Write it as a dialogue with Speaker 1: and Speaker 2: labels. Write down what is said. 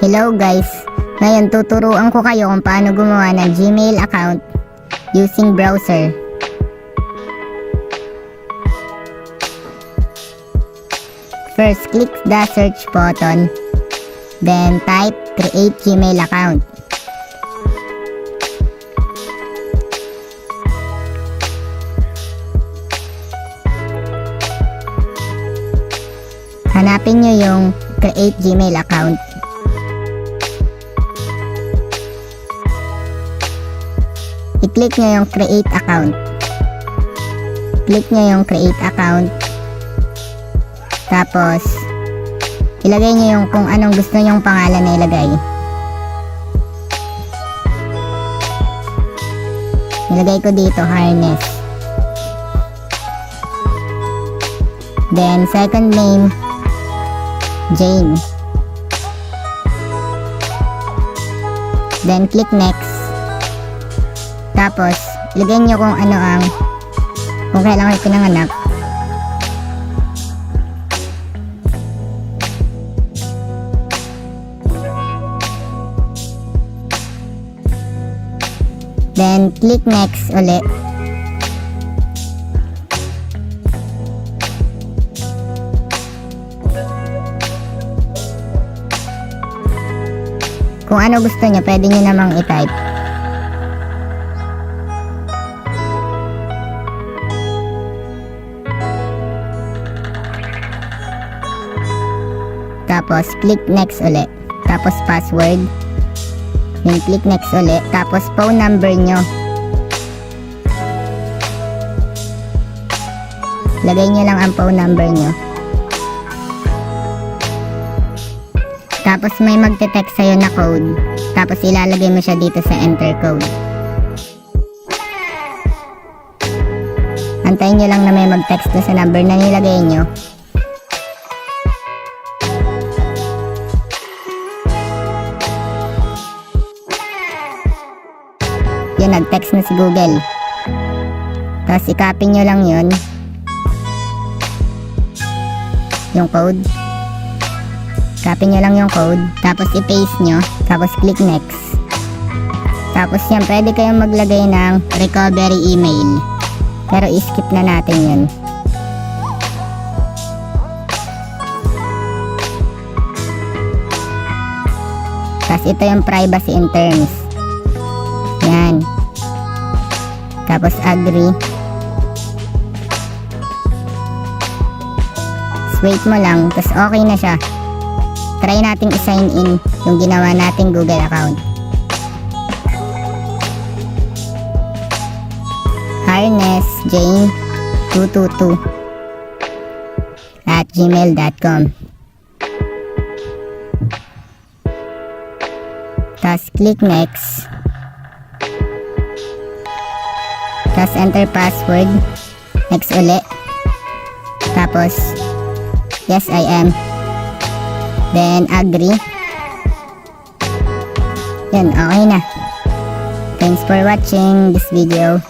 Speaker 1: Hello guys! Ngayon tuturuan ko kayo kung paano gumawa ng Gmail account using browser. First, click the search button. Then type create Gmail account. Hanapin nyo yung create Gmail account. I-click nyo yung create account. Click nyo yung create account. Tapos, ilagay nyo yung kung anong gusto nyong pangalan na ilagay. Ilagay ko dito, harness. Then, second name, Jane. Then, click next. Tapos, ilagay nyo kung ano kung kailan kayo pinanganak. Then, click next ulit. Kung ano gusto nyo, pwede nyo namang i-type. Tapos, click next ulit. Tapos, password. Then, click next ulit. Tapos, phone number nyo. Lagay nyo lang ang phone number nyo. Tapos, may magte-text sa'yo na code. Tapos, ilalagay mo siya dito sa enter code. Antayin nyo lang na may mag-text na sa number na nilagay nyo. Yun, nag-text na si Google. Tapos i-copy nyo lang yun, yung code. Copy nyo lang yung code. Tapos i-paste nyo. Tapos click next. Tapos yan, pwede kayong maglagay ng recovery email. Pero i-skip na natin yun. Tapos ito yung privacy and terms. Yan. Tapos agree. Wait mo lang, tapos okay na siya. Try nating i-sign in yung ginawa nating Google account. Harness Jane 222 @gmail.com. Tapos click next. Tapos enter password. Next ulit. Tapos yes, I am. Then agree. Yan, okay na. Thanks for watching this video.